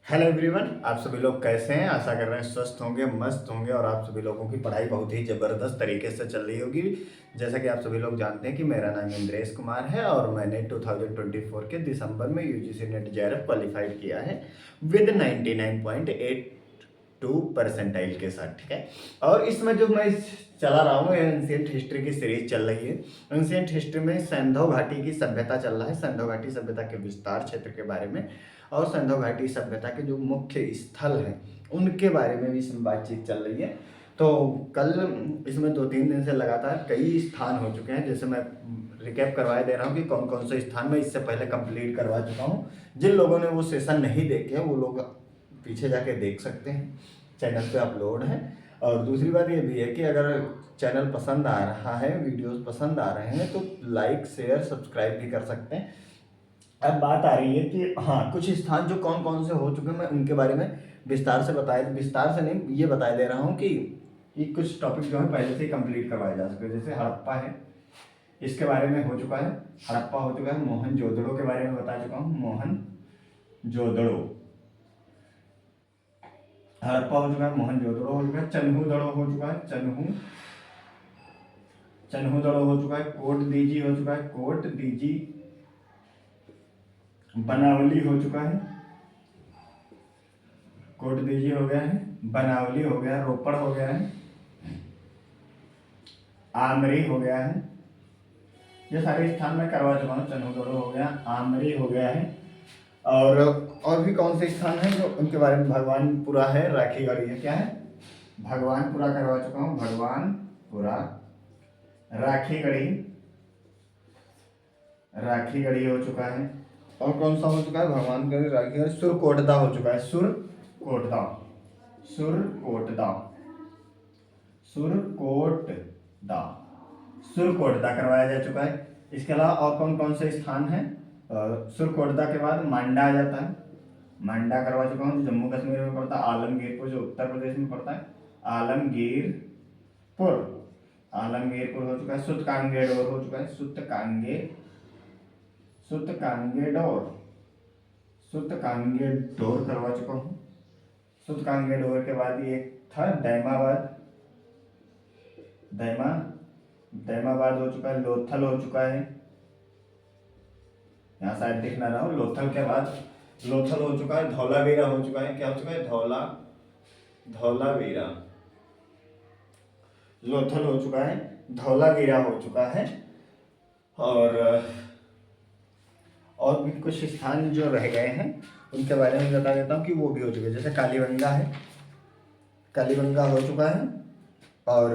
Hello everyone, आप सभी लोग कैसे हैं। आशा कर रहे हैं स्वस्थ होंगे, मस्त होंगे और आप सभी लोगों की पढ़ाई बहुत ही ज़बरदस्त तरीके से चल रही होगी। जैसा कि आप सभी लोग जानते हैं कि मेरा नाम इंद्रेश कुमार है और मैंने 2024 के दिसंबर में यूजीसी नेट जेआरएफ क्वालिफाइड किया है विद 99.82 परसेंटाइल के साथ। ठीक है, और इसमें जो मैं चला रहा हूँ एंशियंट हिस्ट्री की सीरीज चल रही है। एंशियंट हिस्ट्री में सिंधु घाटी की सभ्यता चल रहा है, सिंधु घाटी सभ्यता के विस्तार क्षेत्र के बारे में और सिंधु घाटी सभ्यता के जो मुख्य स्थल हैं उनके बारे में भी इसमें बातचीत चल रही है। तो कल इसमें 2-3 दिन से लगातार कई स्थान हो चुके हैं, जैसे मैं रिकैप करवाए दे रहा हूँ कि कौन कौन से स्थान में इससे पहले कंप्लीट करवा चुका हूँ। जिन लोगों ने वो सेशन नहीं देखे वो लोग पीछे जाके देख सकते हैं, चैनल पे अपलोड है। और दूसरी बात ये भी है कि अगर चैनल पसंद आ रहा है, वीडियोस पसंद आ रहे हैं तो लाइक शेयर सब्सक्राइब भी कर सकते हैं। अब बात आ रही है कि हाँ, कुछ स्थान जो कौन कौन से हो चुके हैं मैं उनके बारे में विस्तार से नहीं ये बता दे रहा हूँ कि कुछ टॉपिक जो है पहले से ही कंप्लीट करवाए जा सके। जैसे हड़प्पा है, इसके बारे में हो चुका है, हड़प्पा हो चुका है। मोहनजोदड़ो के बारे में बता चुका हूँ, मोहनजोदड़ो। हड़प्पा हो चुका है, मोहनजोदड़ो हो चुका है, चन्हूदड़ो हो चुका है, चन्हूदड़ो हो चुका है, कोट दीजी हो चुका है, कोट दीजी। बनावली हो चुका है, कोट दीजी हो गया है, बनावली हो गया, रोपड़ हो गया है, आमरी हो गया है। ये सारे स्थान मैं करवा चुका हूँ। चन्हूदड़ो हो गया, आमरी हो गया है। और भी कौन से स्थान हैं जो उनके बारे में, भगवानपुरा है, राखीगढ़ी है, क्या है, भगवानपुरा करवा चुका हूँ, भगवानपुरा, राखीगढ़ी, राखीगढ़ी हो चुका है। और कौन सा हो चुका है, भगवानगढ़ी, राखीगढ़ी, सुरकोटदा हो चुका है, सुरकोटदा, सुरकोटदा, सुरकोटदा, सुरकोटदा करवाया जा चुका है। इसके अलावा और कौन कौन से स्थान हैं, सुरकोटदा के बाद मांडा आ जाता है, मांडा करवा चुका हूँ, जो जम्मू कश्मीर में पड़ता है। आलमगीरपुर जो उत्तर प्रदेश में पड़ता है, आलमगीरपुर, आलमगीरपुर हो चुका है। सुतकांगेडोर हो चुका है, सुतकांगेडोर, सुतकांगेडोर करवा चुका हूँ। सुतकांगेडोर के बाद ये था दैमाबाद, दैमाबाद हो चुका है, लोथल हो चुका है, यहाँ शायद दिख ना रहा हो। लोथल के बाद लोथल हो चुका है, धौलावीरा हो चुका है, क्या हो चुका है, धौलावीरा, लोथल हो चुका है, धौलावीरा हो चुका है। और भी कुछ स्थान जो रह गए हैं उनके बारे में बता देता हूँ कि वो भी हो चुके हैं। जैसे कालीबंगा है, कालीबंगा हो चुका है। और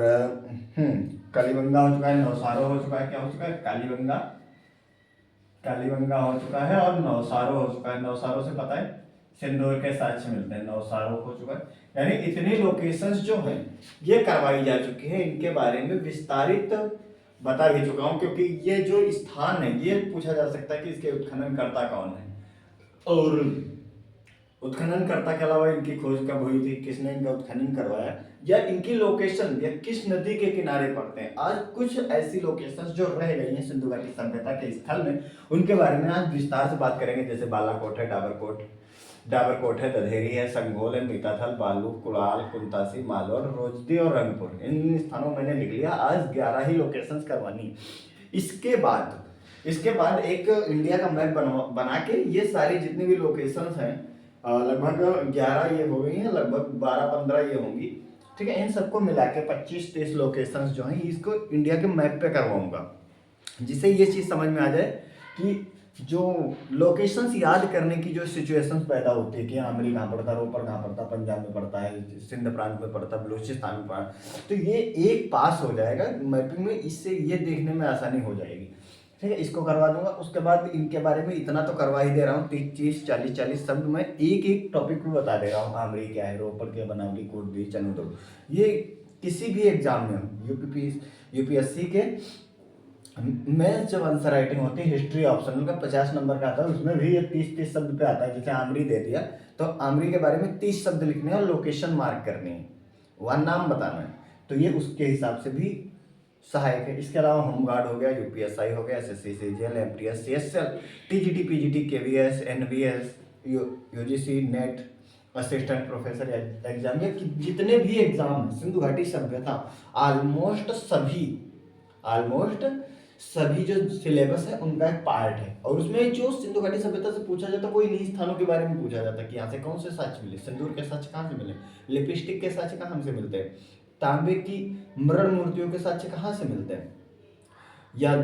कालीबंगा हो चुका है, नौसारो हो चुका है, क्या हो चुका है, कालीबंगा, कालीबंगा हो चुका है और नौसारो हो चुका है। नौसारो से पता है सिंदूर के साक्ष्य मिलते हैं, नौसारो हो चुका है। यानी इतनी लोकेशंस जो हैं ये करवाई जा चुकी है, इनके बारे में विस्तारित बता भी चुका हूँ, क्योंकि ये जो स्थान है ये पूछा जा सकता है कि इसके उत्खननकर्ता कौन है और उत्खननकर्ता के अलावा इनकी खोज कब हुई थी, किसने इनका उत्खनन करवाया, या इनकी लोकेशन या किस नदी के किनारे पड़ते हैं। आज कुछ ऐसी लोकेशंस जो रह गई हैं सिंधु घाटी सभ्यता के स्थल में, उनके बारे में आज विस्तार से बात करेंगे। जैसे बालाकोट है, डाबरकोट है, दधेरी है, संघोल है, मीताथल, बालू, कुड़ाल, कुंतासी, मालौर, रोजदी और रंगपुर। इन स्थानों मैंने लिख लिया। आज 11 ही लोकेशंस करवानी। इसके बाद एक इंडिया का मैप बना के ये सारी जितनी भी लोकेशंस हैं, लगभग 11 ये हो गई हैं, लगभग 12-15 ये होंगी। ठीक है, इन सबको मिला के 25-30 लोकेशंस जो हैं इसको इंडिया के मैप पे करवाऊंगा, जिससे ये चीज़ समझ में आ जाए कि जो लोकेशंस याद करने की जो सिचुएशंस पैदा होती है कि आमरी कहाँ पड़ता है, रोपड़ कहाँ पड़ता है, पंजाब में पड़ता है, सिंध प्रांत में पड़ता है, बलूचिस्तान में पड़ता है, तो ये एक पास हो जाएगा मैपिंग में, इससे ये देखने में आसानी हो जाएगी। ठीक है, इसको करवा दूंगा। उसके बाद इनके बारे में इतना तो करवा ही दे रहा हूँ, 30, 40 शब्द मैं एक एक टॉपिक को बता दे रहा हूँ। आमरी क्या है, रोपड़ क्या, बनावली, कोटदी, चनोदो, ये किसी भी एग्जाम में हो, यूपीएससी के में जब आंसर राइटिंग होती है, हिस्ट्री ऑप्शनल का 50 नंबर का आता है, उसमें भी ये 30 शब्द पे आता है। जैसे आमरी दे दिया तो आमरी के बारे में 30 शब्द लिखने हैं और लोकेशन मार्क करनी है, वहाँ नाम बताना है, तो ये उसके हिसाब से भी सहायक है। इसके अलावा होमगार्ड हो गया, यूपीएसआई हो गया, SSC, CGL, MTS, CSL, TGT, PGT, KVS, NVS, UGC NET, assistant professor exam, या जितने भी एग्जाम हैं सिंधु घाटी सभ्यता, ऑलमोस्ट सभी जो सिलेबस है उनका एक पार्ट है। और उसमें जो सिंधु घाटी सभ्यता से पूछा जाता है वो इन्हीं स्थानों के बारे में पूछा जाता है कि यहाँ से कौन से साक्ष्य मिले, सिंदूर के साक्ष्य कहाँ से मिले, लिपस्टिक के साक्ष्य कहाँ से मिलते हैं, तांबे की मृण मूर्तियों के साक्ष्य कहाँ से मिलते हैं, या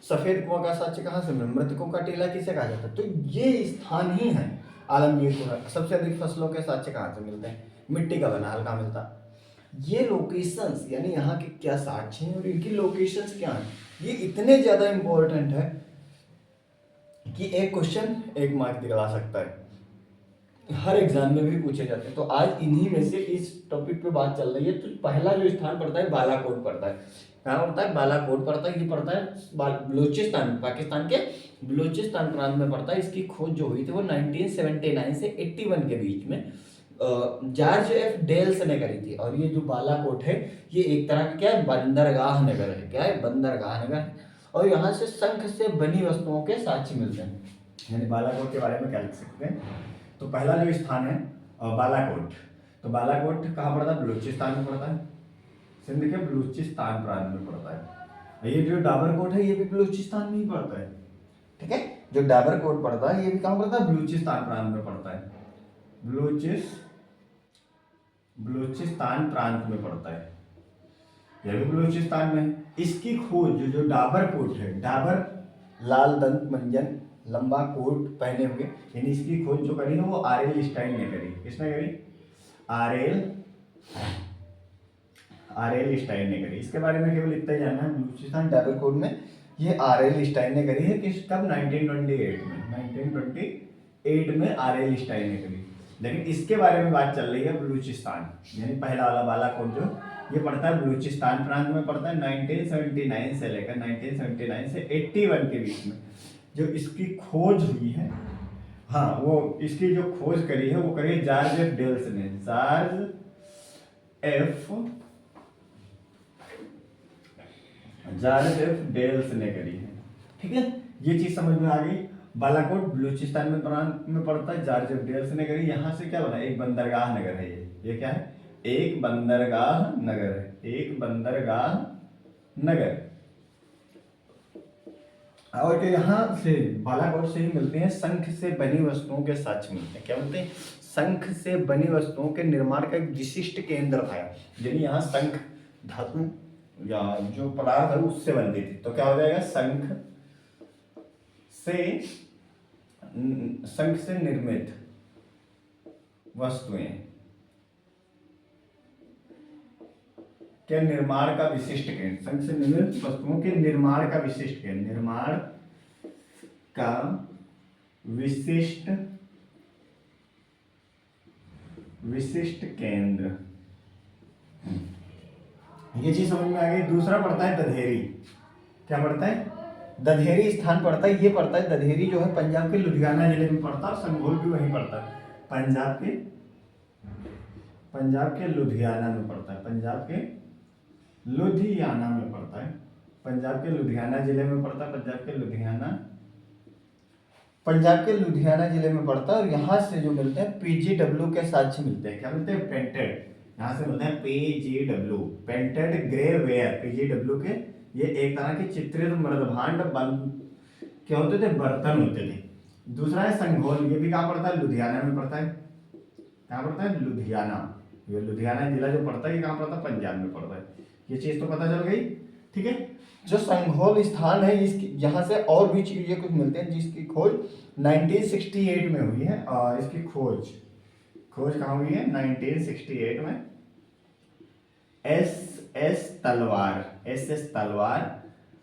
सफेद कुआं का साक्ष्य कहाँ से मिले, मृतकों का टीला किसे कहा जाता है। तो ये स्थान ही है आलमगीरपुर। सबसे अधिक फसलों के साक्ष्य कहाँ से मिलते हैं, मिट्टी का बना हल्का मिलता। ये लोकेशंस यानी यहाँ के क्या साक्ष्य हैं और इनकी लोकेशंस क्या हैं, ये इतने ज्यादा इंपॉर्टेंट है कि एक क्वेश्चन 1 मार्क दिला सकता है, हर एग्जाम में भी पूछे जाते हैं। तो आज इन्हीं में से इस टॉपिक पे बात चल रही है। तो पहला जो स्थान पड़ता है बालाकोट पड़ता है। कहाँ पड़ता है, बालाकोट पड़ता है। ये पड़ता है बलूचिस्तान, पाकिस्तान के बलूचिस्तान प्रांत में पड़ता है। इसकी खोज जो हुई थी वो 1979 से 81 के बीच में जॉर्ज एफ डेल्स ने करी थी। और ये जो बालाकोट है ये एक तरह का क्या है, बंदरगाह नगर है। क्या है, बंदरगाह नगर है। और यहाँ से शंख से बनी वस्तुओं के साक्ष्य मिलते हैं। यानी बालाकोट के बारे में क्या लिख सकते हैं। तो पहला जो स्थान है बालाकोट, तो बालाकोट कहाँ पड़ता है, बलूचिस्तान में पड़ता है, सिंध के बलूचिस्तान प्रांत में पड़ता है। ये जो डाबरकोट है ये भी बलूचिस्तान में ही पड़ता है। ठीक है, जो डाबरकोट पड़ता है ये भी कहाँ पड़ता है, बलूचिस्तान प्रांत में पड़ता है। बलूचिस्तान प्रांत में पड़ता है, यह भी बलूचिस्तान में। इसकी खोज जो डाबरकोट है, डाबर लाल दंत मंजन लंबा कोट पहने हुए, यानी इसकी खोज जो करी है वो आरएल स्टाइन ने करी। किसने करी, आरएल स्टाइन ने करी। इसके बारे में केवल इतना ही जानना है, बलूचिस्तान डाबरकोट में ये आरएल स्टाइन ने करी है। किस कब, 1928 में आरएल स्टाइन ने करी। लेकिन इसके बारे में बात चल रही है बलूचिस्तान, यानी पहला वाला बालाकोट जो ये पड़ता है बलूचिस्तान प्रांत में पड़ता है। 1979 से लेकर 1979 से 81 के बीच में जो इसकी खोज हुई है, हाँ वो इसकी जो खोज करी है वो करी है जॉर्ज एफ डेल्स ने। जॉर्ज एफ डेल्स ने करी है। ठीक है, ये चीज समझ में आ गई। बालाकोट बलूचिस्तान में प्रांत में पड़ता है, जॉर्ज एफ डेल्स ने करी। यहाँ से क्या बना, एक बंदरगाह नगर है। ये क्या है, एक बंदरगाह नगर है, एक बंदरगाह नगर। और जो यहाँ से बालाकोट से ही मिलते हैं शंख से बनी वस्तुओं के साक्ष्य मिलते हैं। क्या मिलते हैं, शंख से बनी वस्तुओं के निर्माण का एक विशिष्ट केंद्र था। यानी यहाँ शंख धातु या जो पदार्थ है उससे बनती थी। तो क्या हो जाएगा, शंख से निर्मित वस्तुएं के निर्माण का विशिष्ट केंद्र, शंख से निर्मित वस्तुओं के निर्माण का विशिष्ट केंद्र, निर्माण का विशिष्ट केंद्र। ये चीज समझ में आ गई। दूसरा पड़ता है दधेरी। क्या पड़ता है, दधेरी स्थान पड़ता है। ये पड़ता है दधेरी जो है पंजाब के लुधियाना जिले में पड़ता है, और संगोल भी वहीं पड़ता है, पंजाब के लुधियाना में पड़ता है, पंजाब के लुधियाना में पड़ता है, पंजाब के लुधियाना जिले में पड़ता है, पंजाब के लुधियाना जिले में पड़ता है। और यहाँ से जो मिलते हैं पीजीडब्ल्यू के साक्ष्य मिलते हैं। क्या मिलते हैं, पेंटेड, यहाँ से मिलते हैं PGW, painted grey ware. PGW के ये एक तरह के चित्रित मृदभांड क्या होते थे, बर्तन होते थे। दूसरा है संघोल, ये भी कहाँ पड़ता है, लुधियाना में पड़ता है। कहाँ पड़ता है, लुधियाना। ये लुधियाना जिला जो पड़ता है ये कहाँ पड़ता है, पंजाब में पड़ता है। ये चीज तो पता चल गई। ठीक है, जो संघोल स्थान है इसकी यहाँ से और भी चीजें कुछ मिलते हैं जिसकी खोज 1968 में हुई है। और इसकी खोज कहाँ हुई है, 1968 में एस एस तलवार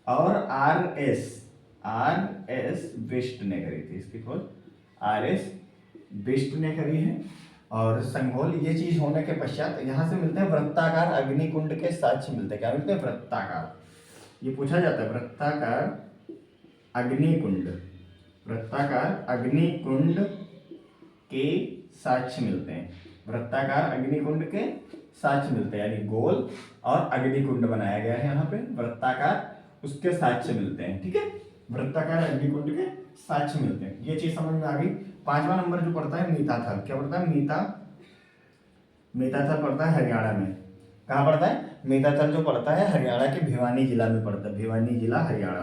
और आर एस बिष्ट ने करी थी। इसकी खोज आर एस बिष्ट ने करी है। और संघोल ये चीज होने के पश्चात यहाँ से मिलते हैं वृत्ताकार अग्निकुंड के साक्ष्य मिलते हैं। क्या मिलते हैं, वृत्ताकार, ये पूछा जाता है, वृत्ताकार अग्निकुंड के साक्ष्य मिलते हैं। वृत्ताकार अग्निकुंड के साक्ष्य मिलते हैं, यानी गोल और अग्निकुंड बनाया गया है यहाँ पे, वृत्ताकार, उसके साक्ष्य मिलते हैं। ठीक है, वृत्ताकार अग्निकुंड के साक्ष्य मिलते हैं। ये चीज समझ में आ गई। 5वां नंबर जो पड़ता है मीता थल। क्या पड़ता है, मीता मीताथल पड़ता है हरियाणा में। कहाँ पड़ता है? मीताथल जो पड़ता है हरियाणा के भिवानी जिला में पड़ता है। भिवानी जिला हरियाणा,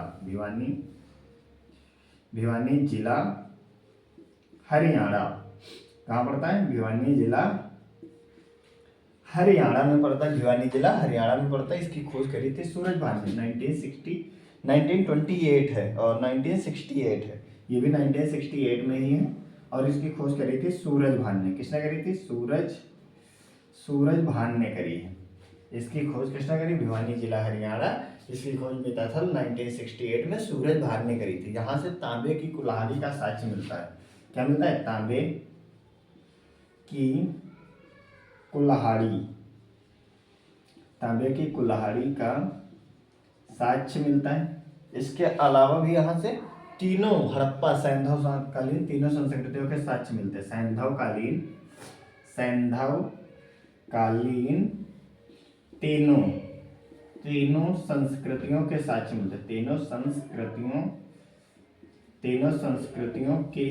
भिवानी जिला हरियाणा। कहाँ पड़ता है? भिवानी जिला हरियाणा में पड़ता है। भिवानी जिला हरियाणा में पड़ता है। इसकी खोज करी थी सूरज भान ने 1928 है और 1968 है। ये भी 1968 में ही है और इसकी खोज करी थी सूरज भान ने। किसने करी थी? सूरज भान ने करी है। इसकी खोज किसने करी? भिवानी जिला हरियाणा। इसकी खोज मीताथल 1968 में सूरज भान ने करी थी। यहाँ से तांबे की कुल्हाड़ी का साक्ष्य मिलता है। क्या मिलता है? तांबे की कुल्हाड़ी, तांबे की कुल्हाड़ी का साक्ष्य मिलता है। इसके अलावा भी यहाँ से तीनों हड़प्पा सैंधव कालीन तीनों संस्कृतियों के साक्ष्य मिलते हैं। सैंधव कालीन तीनों संस्कृतियों के साक्ष्य मिलते हैं। तीनों संस्कृतियों के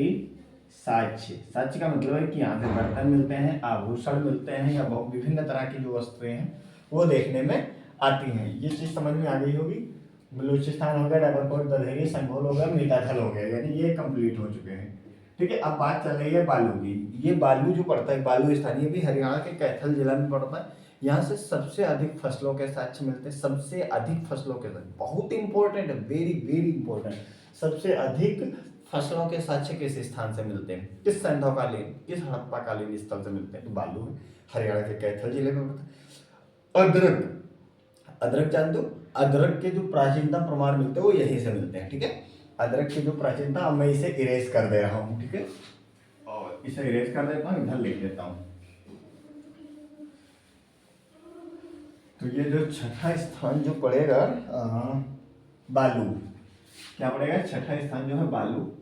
साक्ष्य का मतलब है कि यहाँ से बर्तन मिलते हैं, आभूषण मिलते हैं या बहुत विभिन्न तरह की जो वस्तुएं हैं वो देखने में आती हैं। ये चीज समझ में आ गई होगी। बलूचिस्तान हो गया, डबरकोट, दलहरी, संगोल हो गया, मीताथल हो गया, यानी ये कंप्लीट हो चुके हैं। ठीक है, अब बात चल रही है बालू की। ये बालू जो पड़ता है, बालू स्थान, ये भी हरियाणा के कैथल जिला में पड़ता है। यहाँ से सबसे अधिक फसलों के साक्ष्य मिलते हैं। सबसे अधिक फसलों के साथ, बहुत इंपॉर्टेंट है, वेरी वेरी इंपॉर्टेंट। सबसे अधिक फसलों के साक्ष्य किस स्थान से मिलते हैं? किस सैंधवकालीन, किस हड़प्पाकालीन स्थल से मिलते हैं? तो बालू है, हरियाणा के कैथल जिले में पड़ता है। अदरक जानते हो? अदरक के जो प्राचीनतम प्रमाण मिलते हैं वो यहीं से मिलते हैं। ठीक है, अदरक की जो प्राचीनता, अब मैं इसे इरेज कर दे रहा हूँ। ठीक है, और इसे इरेज कर देता हूँ, इधर लिख देता हूँ। तो ये जो छठा स्थान जो पड़ेगा बालू, क्या पड़ेगा? छठा स्थान जो है बालू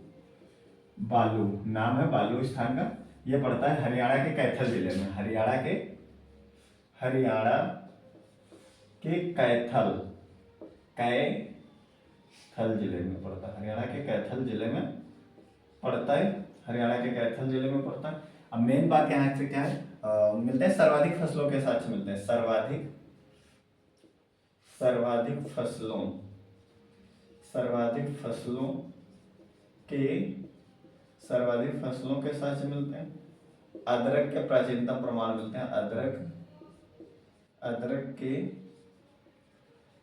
नाम है बालू स्थान का। ये पड़ता है हरियाणा के कैथल जिले में। हरियाणा के कैथल जिले में पड़ता है। हरियाणा के कैथल जिले में पड़ता है। हरियाणा के कैथल जिले में पड़ता है। अब मेन बात यहाँ से क्या है? मिलते हैं सर्वाधिक फसलों के साक्ष्य मिलते हैं। सर्वाधिक फसलों के साक्ष्य मिलते हैं। अदरक के प्राचीनतम प्रमाण मिलते हैं।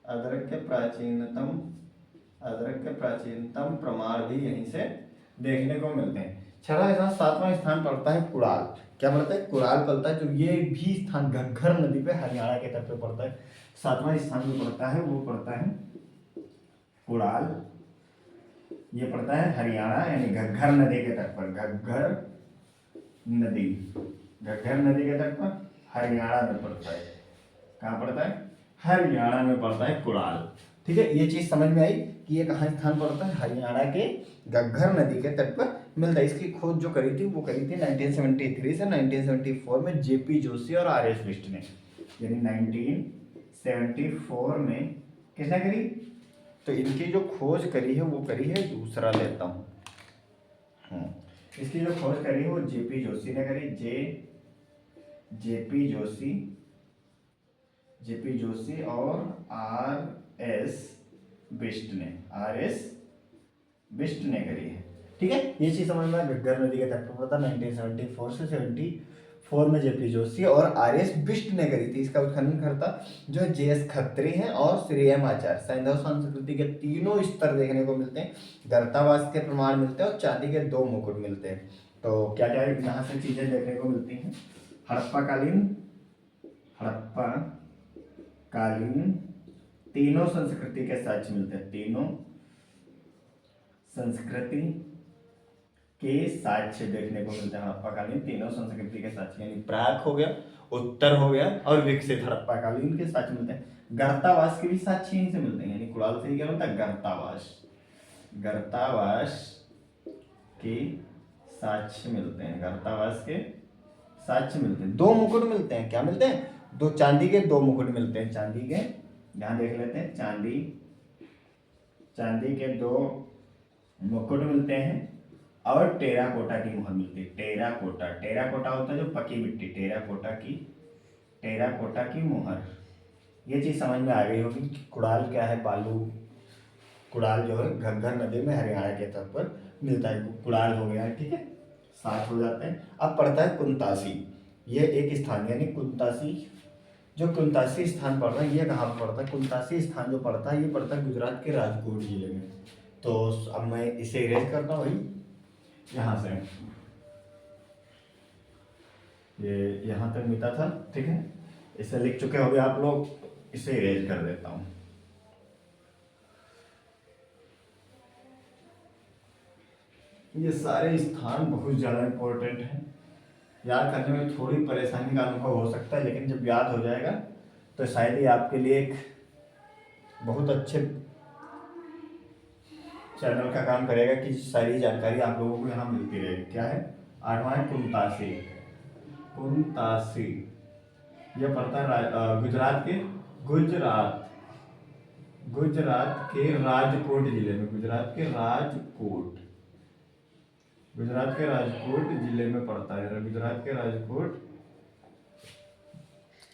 अदरक के प्राचीनतम प्रमाण भी यहीं से देखने को मिलते हैं। छठा स्थान, सातवां स्थान पड़ता है कुड़ाल। क्या पड़ता है? कुड़ाल पड़ता है। जो ये भी स्थान घग्गर नदी पे हरियाणा के तट पे पड़ता है। सातवां स्थान जो पड़ता है वो पड़ता है कुड़ाल। ये पड़ता है हरियाणा, यानी घग्गर नदी के तट पर। घग्गर नदी के तट पर हरियाणा में पड़ता है। कहाँ पड़ता है? हरियाणा में पड़ता है कुड़ाल। ठीक है, ये चीज समझ में आई कि ये कहाँ स्थान पड़ता है? हरियाणा के घग्गर नदी के तट पर मिलता है। इसकी खोज जो करी थी वो करी थी 1973 से 1974 में जेपी जोशी और आर एस बिष्ट ने। यानी 1974 में किसने करी? तो इनकी जो खोज करी है वो करी है, दूसरा लेता हूँ। इसकी जो खोज करी है वो जेपी जोशी ने करी। जेपी जोशी और आर एस बिष्ट ने करी है। ठीक है, ये चीज समझ में। घग्गर नदी का तट पर था 1974 से 74 में जेपी जोशी और आर एस बिष्ट ने करी थी। इसका उत्खनन करता जो जेएस खत्री हैं और श्री एम आचार्य। सैंधव संस्कृति के तीनों स्तर देखने को मिलते हैं। गर्तावास के प्रमाण मिलते हैं और चांदी के 2 मुकुट मिलते हैं। तो क्या क्या यहाँ से चीजें देखने को मिलती हैं? हड़प्पाकालीन तीनों संस्कृति के साक्ष्य मिलते हैं। तीनों संस्कृति के साक्ष्य देखने को मिलते हैं। हड़प्पाकालीन तीनों संस्कृति के साक्ष्य, यानी प्राक हो गया, उत्तर हो गया और विकसित हड़प्पाकालीन के साक्ष्य मिलते हैं। गर्तावास के भी साक्ष्य यहीं से मिलते हैं। यानी कुड़ाल से ही क्या मिलता है? गर्तावास के साक्ष्य मिलते हैं। गर्तावास के साक्ष्य मिलते हैं। 2 मुकुट मिलते हैं। क्या मिलते हैं? 2 चांदी के 2 मुकुट मिलते हैं। चांदी के, यहां देख लेते हैं, चांदी के 2 मुकुट मिलते हैं और टेराकोटा की मोहर मिलती है। टेराकोटा होता है जो पकी मिट्टी, टेराकोटा की टेराकोटा की मोहर। ये चीज़ समझ में आ गई होगी कि कुड़ाल क्या है। बालू कुड़ाल जो है घग्गर नदी में हरियाणा के तट पर मिलता है, कुड़ाल हो गया है, ठीक है। 7 हो जाते हैं। अब पड़ता है कुंतासी। ये एक स्थान यानी कुंतासी, जो कुंतासी स्थान पड़ता है ये कहाँ पर पड़ता है? कुंतासी स्थान जो पड़ता है ये पड़ता है गुजरात के राजकोट जिले में। तो अब मैं इसे इरेज करता हूँ भाई, यहाँ से ये यहाँ तक मिटा था, ठीक है। इसे लिख चुके होंगे आप लोग, इसे इरेज कर देता हूँ। ये सारे स्थान बहुत ज़्यादा इम्पोर्टेंट हैं, याद करने में थोड़ी परेशानी का अनुभव हो सकता है, लेकिन जब याद हो जाएगा तो शायद ही आपके लिए एक बहुत अच्छे चैनल का काम करेगा कि सारी जानकारी आप लोगों को यहाँ मिलती रहेगी। क्या है? 8वां है कुंतासी। कुंतासी यह पड़ता है गुजरात के गुजरात के राजकोट जिले में। गुजरात के राजकोट जिले में पड़ता है। गुजरात के राजकोट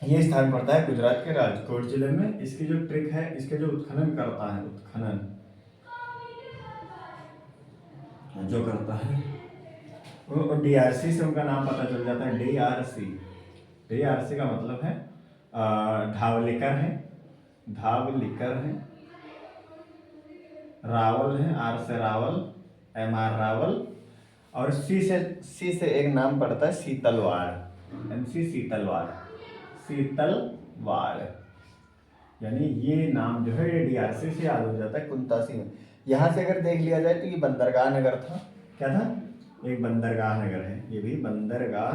ये स्थान पड़ता है गुजरात के राजकोट जिले में। इसकी जो ट्रिक है, इसके जो उत्खनन करता है, उत्खनन जो करता है वो डीआरसी से उनका नाम पता चल जाता है। डीआरसी का मतलब है ढावलिकर है, रावल है, आर से रावल, MR रावल, और सी से एक नाम पड़ता है शीतलवाड़, MC शीतलवाड़। यानी ये नाम जो है ये डीआरसी से याद हो जाता है कुंतासी में। यहाँ से अगर देख लिया जाए तो ये बंदरगाह नगर था। क्या था? एक बंदरगाह नगर है, ये भी बंदरगाह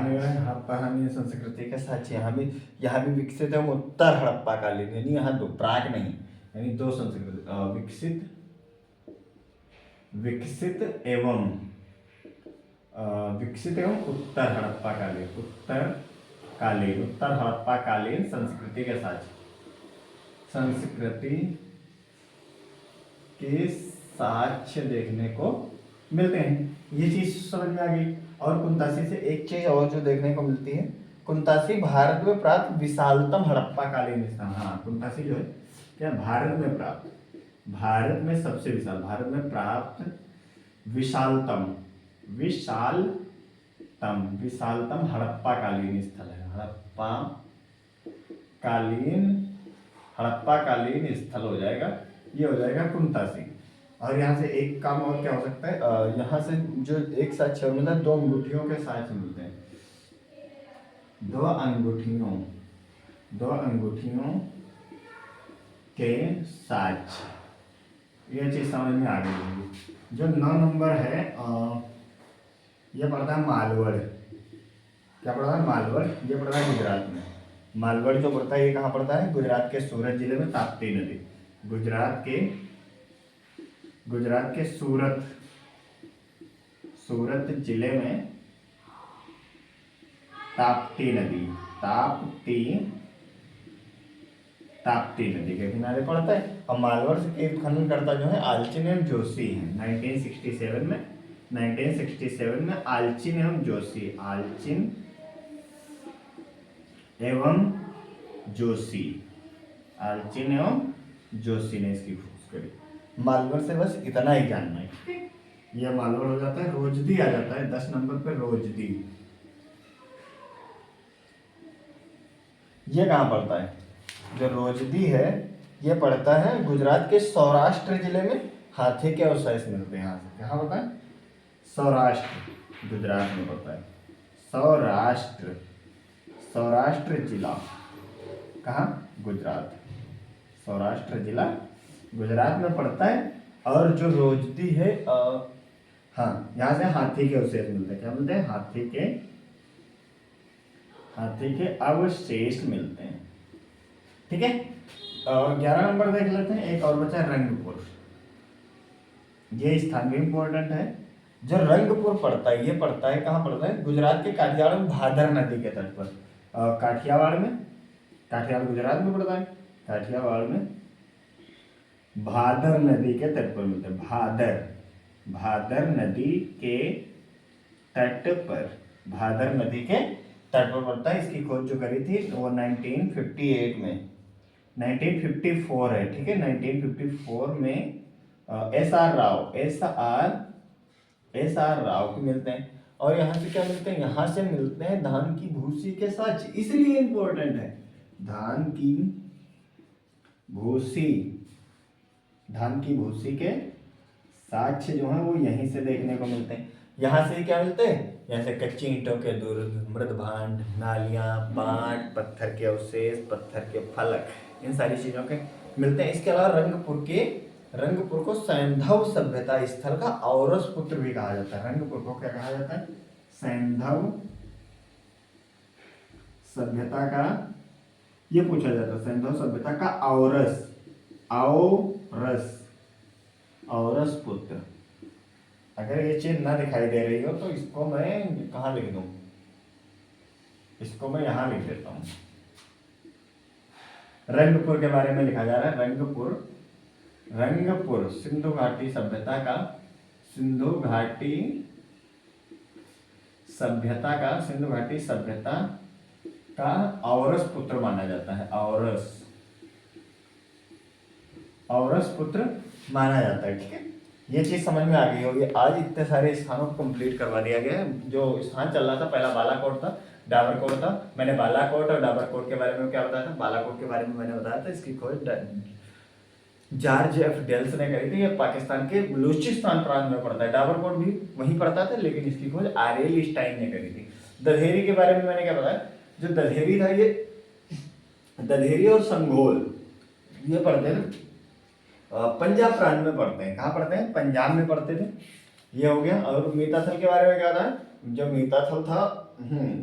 नगर है। हड़प्पा संस्कृति के साथ यहाँ भी विकसित है उत्तर हड़प्पा कालीन, यानी यहाँ दो, प्राक नहीं, यानी दो संस्कृति विकसित एवं उत्तर हड़प्पा कालीन, उत्तर हड़प्पा कालीन संस्कृति के साक्ष्य देखने को मिलते हैं। ये चीज समझ में आ गई। और कुंतासी से एक चीज और जो देखने को मिलती है, कुंतासी भारत में प्राप्त विशालतम हड़प्पा कालीन स्थान। हाँ, कुंतासी जो है क्या भारत में सबसे विशाल, भारत में प्राप्त विशालतम हड़प्पा कालीन स्थल है। हड़प्पा कालीन स्थल हो जाएगा, ये हो जाएगा कुंतासी। और यहाँ से एक काम और क्या हो सकता है, यहाँ से जो एक साक्ष्य मिलता है, 2 अंगूठियों के साक्ष्य मिलते हैं। 2 अंगूठियों के साक्ष्य, ये चीज समझ में आ गई होगी। जो 9 नंबर है ये पड़ता है मालवड़। क्या पड़ता है? मालवड़। ये पड़ता है गुजरात में। मालवड़ जो पड़ता है ये कहाँ पड़ता है? गुजरात के सूरत जिले में, ताप्ती नदी। गुजरात के सूरत जिले में ताप्ती नदी के किनारे पड़ता है। और मालवड़ के खनन करता जो है आलचिन एवं जोशी है। 1967 में आलचिन एवं जोशी ने इसकी खोज करी। मालवड़ से बस इतना ही जानना है। यह मालवड़ हो जाता है। रोजदी आ जाता है 10 नंबर पे, रोजदी। ये कहाँ पड़ता है? जो रोजदी है ये पड़ता है गुजरात के सौराष्ट्र जिले में। हाथी के अवशेष मिलते हैं यहाँ से। कहाँ पड़ता है? सौराष्ट्र, गुजरात में पड़ता है। सौराष्ट्र जिला कहाँ? गुजरात। सौराष्ट्र जिला गुजरात में पड़ता है। और जो रोजदी है हाँ, यहाँ से हाथी के अवशेष मिलते हैं। क्या मिलते हैं? हाथी के अवशेष मिलते हैं। ठीक है। 11 नंबर देख लेते हैं। एक और बचा रंगपुर। ये स्थान भी इंपॉर्टेंट है। जो रंगपुर पड़ता है ये पड़ता है कहाँ पड़ता है? गुजरात के काठियावाड़ में, भादर नदी के तट पर। काठियावाड़ गुजरात में पड़ता है। काठियावाड़ में भादर नदी के तट पर मिलता है। भादर नदी के तट पर भादर नदी के तट पर पड़ता है। इसकी खोज जो करी थी वो 1958 में, 1954 है, ठीक है, 1954 में एस आर राव को मिलते हैं। और यहाँ से क्या मिलते हैं, यहाँ से मिलते हैं धान की भूसी के साक्ष्य, इसलिए इंपॉर्टेंट है। धान की भूसी, धान की भूसी के साक्ष्य जो है वो यहीं से देखने को मिलते हैं। यहाँ से क्या मिलते हैं, यहाँ से कच्ची ईंटों के दुर्ग, मृद भांड, नालियाँ, बाट, पत्थर के अवशेष, पत्थर के फलक, इन सारी चीजों के मिलते हैं। इसके अलावा रंगपुर को सैंधव सभ्यता स्थल का औरस पुत्र भी कहा जाता है। रंगपुर को क्या कहा जाता है, सैंधव सभ्यता का, ये पूछा जाता है, सैंधव सभ्यता का औरस पुत्र। अगर ये चीज ना दिखाई दे रही हो तो इसको मैं कहाँ लिख दूं, इसको मैं यहां लिख देता हूं। रंगपुर के बारे में लिखा जा रहा है, रंगपुर सिंधु घाटी सभ्यता का औरस पुत्र माना जाता है। औरस पुत्र माना जाता है, ठीक है। ये चीज समझ में आ गई होगी। आज इतने सारे स्थानों को कंप्लीट करवा दिया गया है। जो स्थान चल रहा था, पहला बालाकोट था, डाबरकोट था। मैंने बालाकोट और डाबरकोट के बारे में क्या बताया था, बालाकोट के बारे में मैंने बताया था इसकी खोज जॉर्ज एफ डेल्स ने करी थी। ये पाकिस्तान के बलूचिस्तान प्रांत में पड़ता है। डाबरकोट भी वहीं पड़ता था, लेकिन इसकी खोज आरएल स्टाइन ने करी थी। दधेरी के बारे में मैंने क्या बताया, जो दधेरी था, ये दधेरी और संघोल ये पढ़ते थे पंजाब प्रांत में पढ़ते हैं। कहाँ पढ़ते हैं, पंजाब में पढ़ते थे। ये हो गया। और मीताथल के बारे में क्या था, जो मीताथल था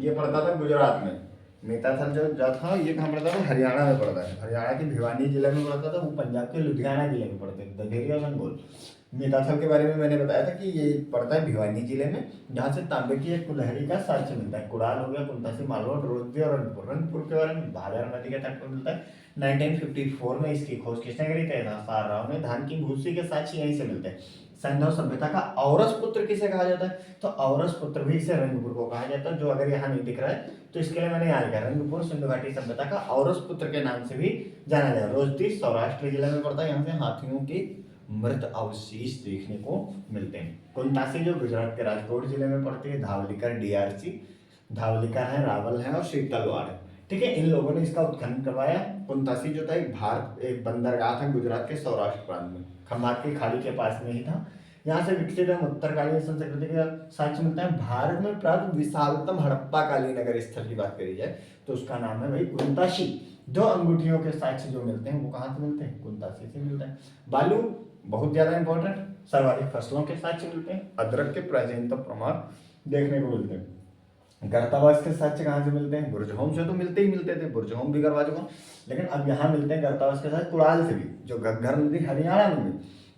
ये पढ़ता था गुजरात में। मीताथल जो था ये कहाँ पड़ता था, हरियाणा में पड़ता है। हरियाणा के भिवानी जिले में पड़ता था, वो पंजाब के लुधियाना जिले में पड़ते थे, दधेरी और संघोल। मीताथल के बारे में मैंने बताया था कि ये पड़ता है भिवानी जिले में, जहाँ से तांबे की एक कुल्हड़ी का साक्ष्य मिलता है। कुड़ाल हो गया, कुंतासी, मालवा, रोजदी और रंगपुर के बारे में भादर नदी के तट पर मिलता है। 1954 में इसकी खोज किसने करी थी, एस.आर. राव ने। धान की भूसी के साक्ष्य यहीं से मिलते हैं। सैंधव सभ्यता का औरस पुत्र किसे कहा जाता है, तो औरस पुत्र भी इसे रंगपुर को कहा जाता है। जो अगर यहाँ नहीं दिख रहा है तो इसके लिए मैंने याद किया, रंगपुर सिंधु घाटी सभ्यता का औरस पुत्र के नाम से भी जाना जाए। रोजदी सौराष्ट्र जिले में पड़ता है। यहाँ से हाथियों के मृत अवशेष देखने को मिलते हैं। कुंतासी जो गुजरात के राजकोट जिले में पड़ती है। धावलिकर DRC, धावलिका है, रावल है और शीतलवाड़ है, ठीक है। इन लोगों ने इसका उत्खनन करवाया। कुंतासी जो था एक बंदरगाह था गुजरात के सौराष्ट्र प्रांत में, खम्भात की खाड़ी के पास में ही था। यहाँ से विकसित है उत्तरकालीन संस्कृति का साक्ष्य मिलता है। भारत में प्राप्त विशालतम हड़प्पाकालीन अगर स्थल की बात करी जाए तो उसका नाम है भाई कुंतासी। दो अंगूठियों के साक्ष्य जो मिलते हैं वो कहाँ से मिलते हैं, कुंतासी से मिलते हैं। बालू बहुत ज्यादा इंपॉर्टेंट, सर्वाधिक फसलों के साक्ष्य मिलते हैं। अदरक के प्राचीनतम प्रमाण देखने को मिलते हैं। गर्तावास के साक्ष्य कहाँ से मिलते हैं, बुरजहोम से तो मिलते ही मिलते थे, बुरजहोम भी करवा चुका हूँ, लेकिन अब यहाँ मिलते हैं गर्तावास के साथ कुड़ाल से भी, जो घग्गर नदी हरियाणा में भी।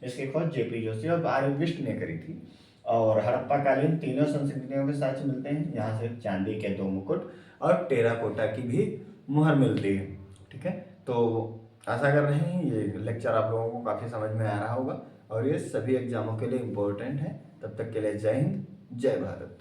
इसकी खोज JP जोशी और आर्य विष्ट ने करी थी। और हड़प्पाकालीन तीनों संस्कृतियों के साक्ष्य मिलते हैं। यहाँ से चांदी के 2 मुकुट और टेराकोटा की भी मुहर मिलती है, ठीक है। तो आशा कर रहे हैं ये लेक्चर आप लोगों को काफ़ी समझ में आ रहा होगा और ये सभी एग्जामों के लिए इम्पोर्टेंट है। तब तक के लिए जय हिंद, जय भारत।